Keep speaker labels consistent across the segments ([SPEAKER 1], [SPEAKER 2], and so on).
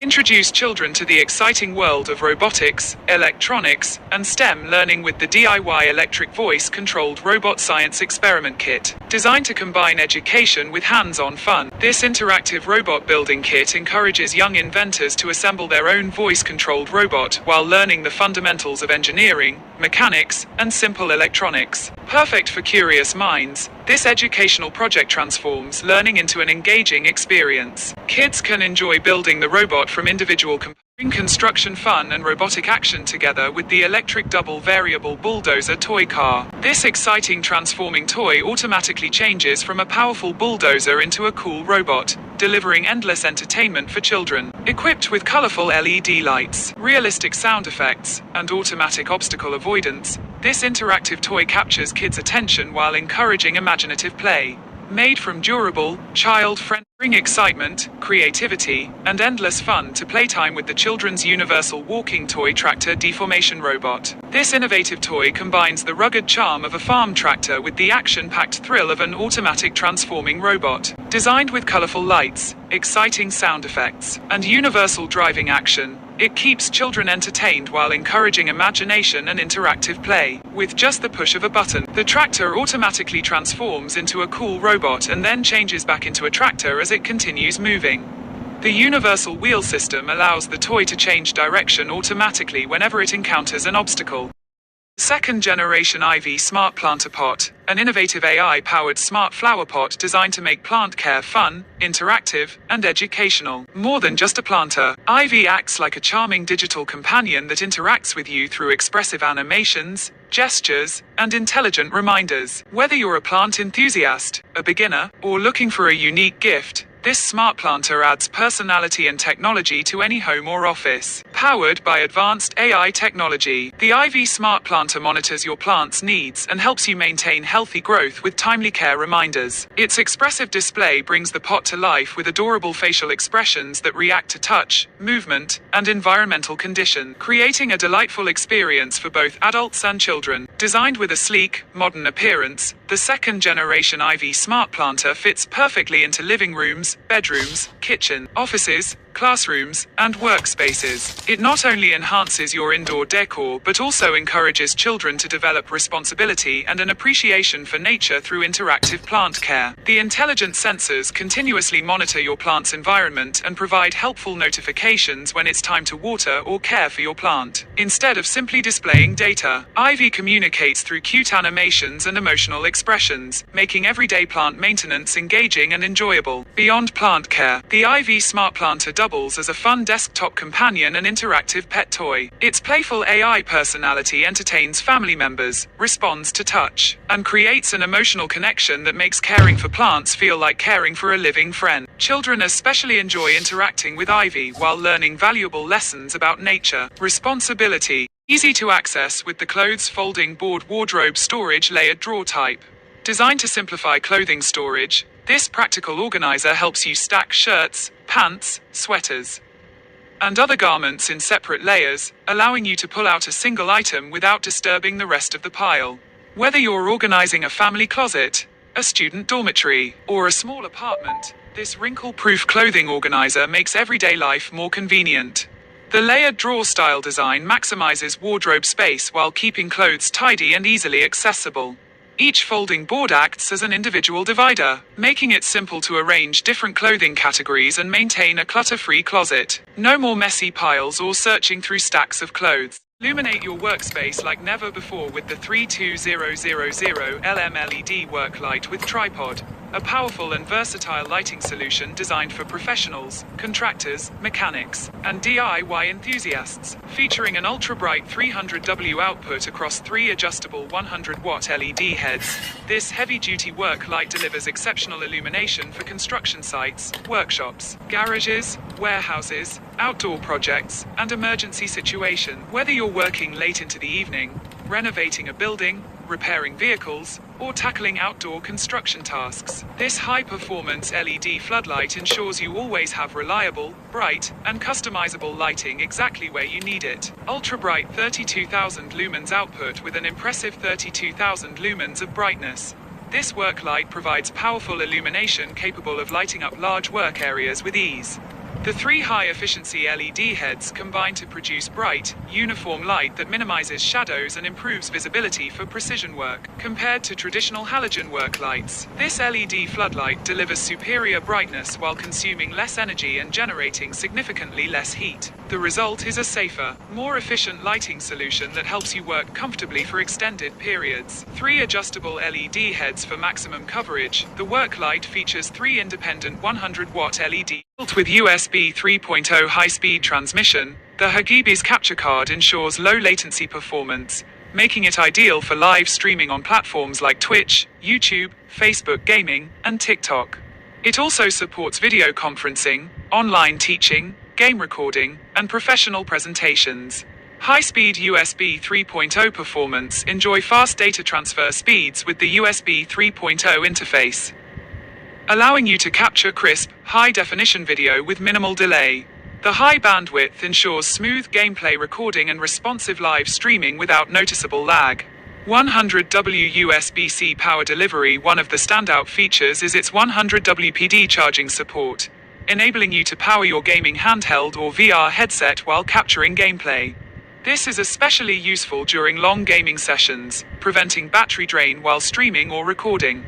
[SPEAKER 1] Introduce children to the exciting world of robotics, electronics, and STEM learning with the DIY electric voice-controlled robot science experiment kit. Designed to combine education with hands-on fun, this interactive robot building kit encourages young inventors to assemble their own voice-controlled robot while learning the fundamentals of engineering, mechanics, and simple electronics. Perfect for curious minds, this educational project transforms learning into an engaging experience. Kids can enjoy building the robot from individual components, construction fun and robotic action together with the electric double variable bulldozer toy car. This exciting transforming toy automatically changes from a powerful bulldozer into a cool robot, delivering endless entertainment for children. Equipped with colorful LED lights, realistic sound effects, and automatic obstacle avoidance, this interactive toy captures kids' attention while encouraging imaginative play. Made from durable, child-friendly, excitement, creativity, and endless fun to playtime with the children's universal walking toy tractor deformation robot. This innovative toy combines the rugged charm of a farm tractor with the action-packed thrill of an automatic transforming robot. Designed with colorful lights, exciting sound effects, and universal driving action, it keeps children entertained while encouraging imagination and interactive play. With just the push of a button, the tractor automatically transforms into a cool robot and then changes back into a tractor as it continues moving. The universal wheel system allows the toy to change direction automatically whenever it encounters an obstacle. Second generation Ivy Smart Planter Pot, an innovative AI-powered smart flower pot designed to make plant care fun, interactive, and educational. More than just a planter, Ivy acts like a charming digital companion that interacts with you through expressive animations, gestures, and intelligent reminders. Whether you're a plant enthusiast, a beginner, or looking for a unique gift, this smart planter adds personality and technology to any home or office. Powered by advanced AI technology, the Ivy Smart Planter monitors your plant's needs and helps you maintain healthy growth with timely care reminders. Its expressive display brings the pot to life with adorable facial expressions that react to touch, movement, and environmental condition, creating a delightful experience for both adults and children. Designed with a sleek, modern appearance, the second-generation Ivy Smart Planter fits perfectly into living rooms, bedrooms, kitchen, offices, classrooms, and workspaces. It not only enhances your indoor decor but also encourages children to develop responsibility and an appreciation for nature through interactive plant care. The intelligent sensors continuously monitor your plant's environment and provide helpful notifications when it's time to water or care for your plant. Instead of simply displaying data, Ivy communicates through cute animations and emotional expressions, making everyday plant maintenance engaging and enjoyable. Beyond plant care, the Ivy Smart Planter doubles as a fun desktop companion and interactive pet toy. Its playful AI personality entertains family members, responds to touch, and creates an emotional connection that makes caring for plants feel like caring for a living friend. Children especially enjoy interacting with Ivy while learning valuable lessons about nature, responsibility. Easy to access with the clothes folding board wardrobe storage layered drawer type. Designed to simplify clothing storage, this practical organizer helps you stack shirts, pants, sweaters, and other garments in separate layers, allowing you to pull out a single item without disturbing the rest of the pile. Whether you're organizing a family closet, a student dormitory, or a small apartment, this wrinkle-proof clothing organizer makes everyday life more convenient. The layered drawer-style design maximizes wardrobe space while keeping clothes tidy and easily accessible. Each folding board acts as an individual divider, making it simple to arrange different clothing categories and maintain a clutter-free closet. No more messy piles or searching through stacks of clothes. Illuminate your workspace like never before with the 32000LM LED work light with tripod, a powerful and versatile lighting solution designed for professionals, contractors, mechanics, and DIY enthusiasts. Featuring an ultra-bright 300W output across 3 adjustable 100-watt LED heads, this heavy-duty work light delivers exceptional illumination for construction sites, workshops, garages, warehouses, outdoor projects, and emergency situations. Whether you're working late into the evening, renovating a building, repairing vehicles, or tackling outdoor construction tasks, this high-performance LED floodlight ensures you always have reliable, bright, and customizable lighting exactly where you need it. Ultra-bright 32,000 lumens output with an impressive 32,000 lumens of brightness. This work light provides powerful illumination capable of lighting up large work areas with ease. The three high-efficiency LED heads combine to produce bright, uniform light that minimizes shadows and improves visibility for precision work. Compared to traditional halogen work lights, this LED floodlight delivers superior brightness while consuming less energy and generating significantly less heat. The result is a safer, more efficient lighting solution that helps you work comfortably for extended periods. 3 adjustable LED heads for maximum coverage. The work light features 3 independent 100-watt LED. Built with USB 3.0 high-speed transmission, the Hagibi's capture card ensures low-latency performance, making it ideal for live streaming on platforms like Twitch, YouTube, Facebook Gaming, and TikTok. It also supports video conferencing, online teaching, game recording, and professional presentations. High-speed USB 3.0 performance. Enjoy fast data transfer speeds with the USB 3.0 interface, allowing you to capture crisp, high-definition video with minimal delay. The high bandwidth ensures smooth gameplay recording and responsive live streaming without noticeable lag. 100W USB-C power delivery. One of the standout features is its 100W PD charging support, enabling you to power your gaming handheld or VR headset while capturing gameplay. This is especially useful during long gaming sessions, preventing battery drain while streaming or recording.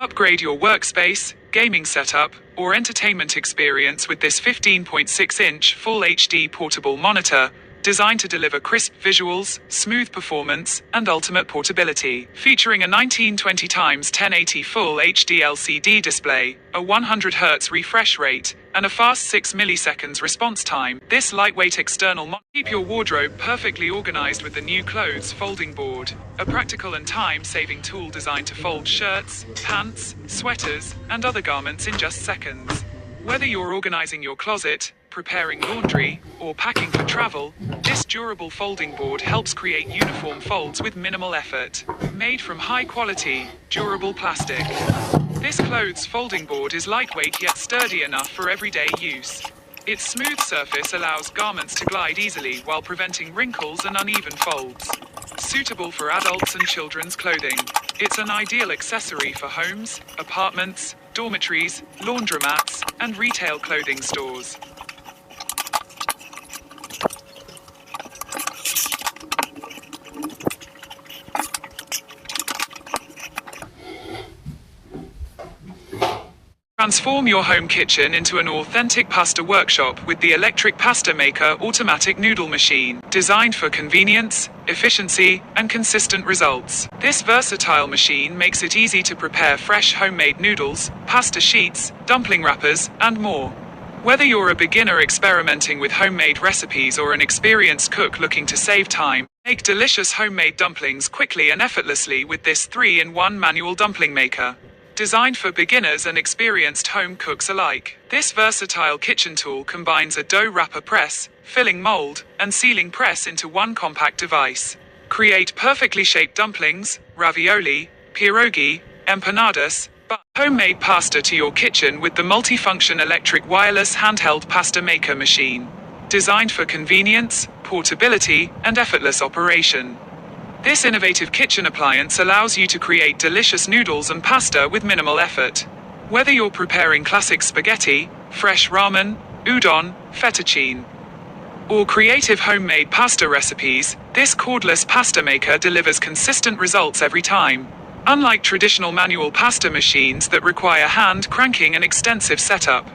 [SPEAKER 1] Upgrade your workspace, gaming setup, or entertainment experience with this 15.6-inch Full HD portable monitor, designed to deliver crisp visuals, smooth performance, and ultimate portability. Featuring a 1920x1080 Full HD LCD display, a 100Hz refresh rate, and a fast 6 milliseconds response time, this lightweight external monitor keep your wardrobe perfectly organized with the new clothes folding board, a practical and time-saving tool designed to fold shirts, pants, sweaters, and other garments in just seconds. Whether you're organizing your closet, preparing laundry, or packing for travel, this durable folding board helps create uniform folds with minimal effort. Made from high-quality, durable plastic, this clothes folding board is lightweight yet sturdy enough for everyday use. Its smooth surface allows garments to glide easily while preventing wrinkles and uneven folds. Suitable for adults and children's clothing, it's an ideal accessory for homes, apartments, dormitories, laundromats, and retail clothing stores. Transform your home kitchen into an authentic pasta workshop with the electric pasta maker automatic noodle machine. Designed for convenience, efficiency, and consistent results, this versatile machine makes it easy to prepare fresh homemade noodles, pasta sheets, dumpling wrappers, and more. Whether you're a beginner experimenting with homemade recipes or an experienced cook looking to save time, make delicious homemade dumplings quickly and effortlessly with this 3-in-1 manual dumpling maker. Designed for beginners and experienced home cooks alike, this versatile kitchen tool combines a dough wrapper press, filling mold, and sealing press into one compact device. Create perfectly shaped dumplings, ravioli, pierogi, empanadas, homemade pasta to your kitchen with the multifunction electric wireless handheld pasta maker machine. Designed for convenience, portability, and effortless operation, this innovative kitchen appliance allows you to create delicious noodles and pasta with minimal effort. Whether you're preparing classic spaghetti, fresh ramen, udon, fettuccine, or creative homemade pasta recipes, this cordless pasta maker delivers consistent results every time. Unlike traditional manual pasta machines that require hand cranking and extensive setup,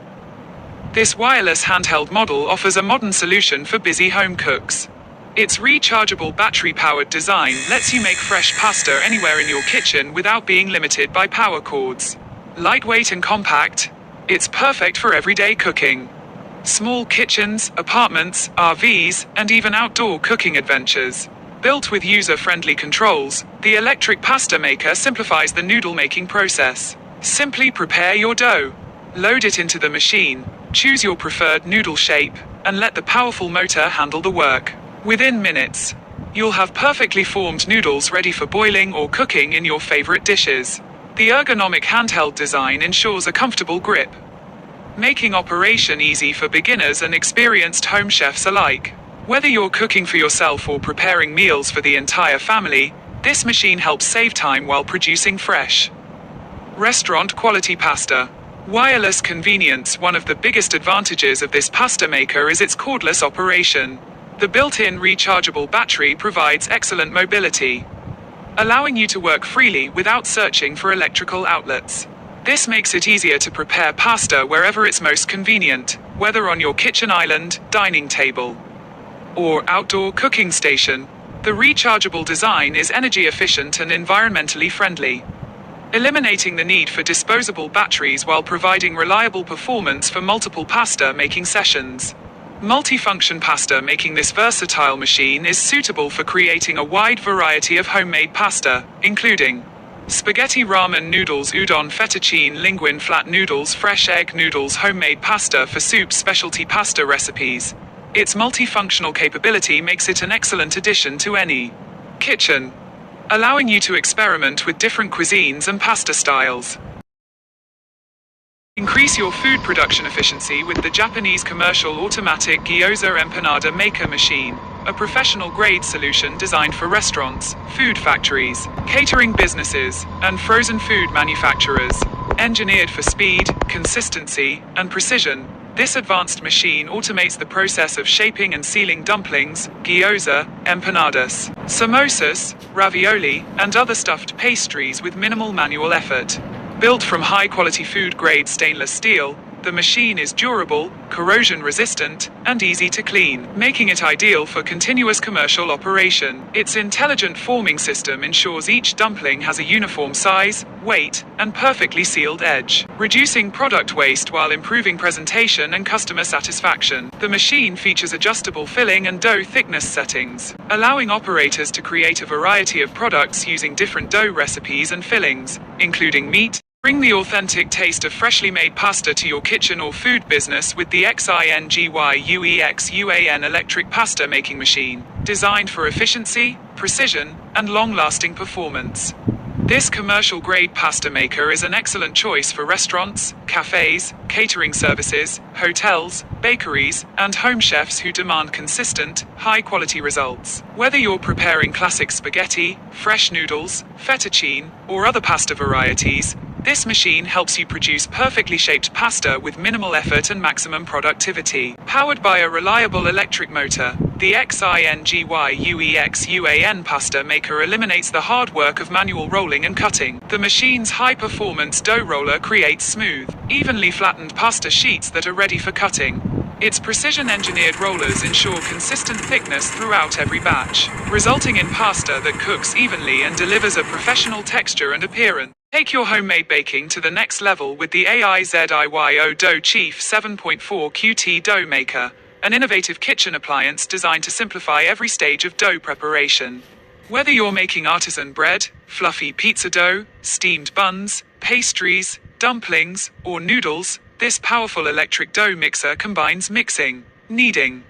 [SPEAKER 1] this wireless handheld model offers a modern solution for busy home cooks. Its rechargeable battery-powered design lets you make fresh pasta anywhere in your kitchen without being limited by power cords. Lightweight and compact, it's perfect for everyday cooking. Small kitchens, apartments, RVs, and even outdoor cooking adventures. Built with user-friendly controls, the electric pasta maker simplifies the noodle-making process. Simply prepare your dough, load it into the machine, choose your preferred noodle shape, and let the powerful motor handle the work. Within minutes, you'll have perfectly formed noodles ready for boiling or cooking in your favorite dishes. The ergonomic handheld design ensures a comfortable grip, making operation easy for beginners and experienced home chefs alike. Whether you're cooking for yourself or preparing meals for the entire family, this machine helps save time while producing fresh, restaurant-quality pasta. Wireless convenience. One of the biggest advantages of this pasta maker is its cordless operation. The built-in rechargeable battery provides excellent mobility, allowing you to work freely without searching for electrical outlets. This makes it easier to prepare pasta wherever it's most convenient, whether on your kitchen island, dining table, or outdoor cooking station. The rechargeable design is energy efficient and environmentally friendly, eliminating the need for disposable batteries while providing reliable performance for multiple pasta making sessions. Multifunction pasta making. This versatile machine is suitable for creating a wide variety of homemade pasta, including spaghetti, ramen noodles, udon, fettuccine, linguine, flat noodles, fresh egg noodles, homemade pasta for soup, specialty pasta recipes. Its multifunctional capability makes it an excellent addition to any kitchen, allowing you to experiment with different cuisines and pasta styles. Increase your food production efficiency with the Japanese commercial automatic gyoza empanada maker machine, a professional-grade solution designed for restaurants, food factories, catering businesses, and frozen food manufacturers. Engineered for speed, consistency, and precision, this advanced machine automates the process of shaping and sealing dumplings, gyoza, empanadas, samosas, ravioli, and other stuffed pastries with minimal manual effort. Built from high-quality food-grade stainless steel, the machine is durable, corrosion-resistant, and easy to clean, making it ideal for continuous commercial operation. Its intelligent forming system ensures each dumpling has a uniform size, weight, and perfectly sealed edge, reducing product waste while improving presentation and customer satisfaction. The machine features adjustable filling and dough thickness settings, allowing operators to create a variety of products using different dough recipes and fillings, including meat. Bring the authentic taste of freshly made pasta to your kitchen or food business with the XINGYUEXUAN electric pasta making machine, designed for efficiency, precision, and long-lasting performance. This commercial-grade pasta maker is an excellent choice for restaurants, cafes, catering services, hotels, bakeries, and home chefs who demand consistent, high-quality results. Whether you're preparing classic spaghetti, fresh noodles, fettuccine, or other pasta varieties, this machine helps you produce perfectly shaped pasta with minimal effort and maximum productivity. Powered by a reliable electric motor, the XINGYUEXUAN pasta maker eliminates the hard work of manual rolling and cutting. The machine's high-performance dough roller creates smooth, evenly flattened pasta sheets that are ready for cutting. Its precision-engineered rollers ensure consistent thickness throughout every batch, resulting in pasta that cooks evenly and delivers a professional texture and appearance. Take your homemade baking to the next level with the AIZIYO Dough Chief 7.4 QT Dough Maker, an innovative kitchen appliance designed to simplify every stage of dough preparation. Whether you're making artisan bread, fluffy pizza dough, steamed buns, pastries, dumplings, or noodles, this powerful electric dough mixer combines mixing, kneading,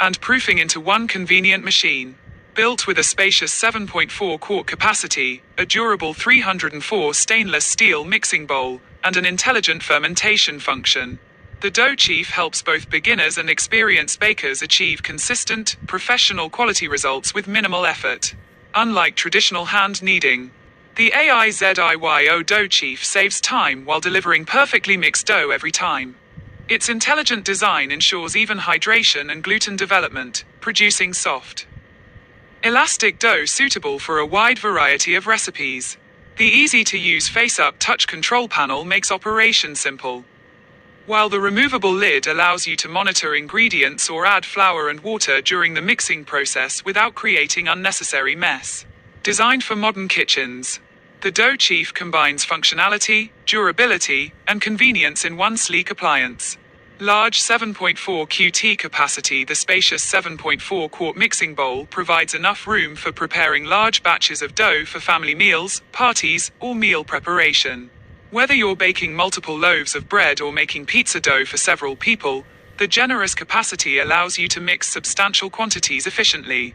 [SPEAKER 1] and proofing into one convenient machine. Built with a spacious 7.4 quart capacity, a durable 304 stainless steel mixing bowl, and an intelligent fermentation function, the Dough Chief helps both beginners and experienced bakers achieve consistent, professional quality results with minimal effort. Unlike traditional hand kneading, the AIZIYO Dough Chief saves time while delivering perfectly mixed dough every time. Its intelligent design ensures even hydration and gluten development, producing soft, elastic dough suitable for a wide variety of recipes. The easy-to-use face-up touch control panel makes operation simple, while the removable lid allows you to monitor ingredients or add flour and water during the mixing process without creating unnecessary mess. Designed for modern kitchens, the Dough Chief combines functionality, durability, and convenience in one sleek appliance. Large 7.4 QT capacity. The spacious 7.4 quart mixing bowl provides enough room for preparing large batches of dough for family meals, parties, or meal preparation. Whether you're baking multiple loaves of bread or making pizza dough for several people, the generous capacity allows you to mix substantial quantities efficiently.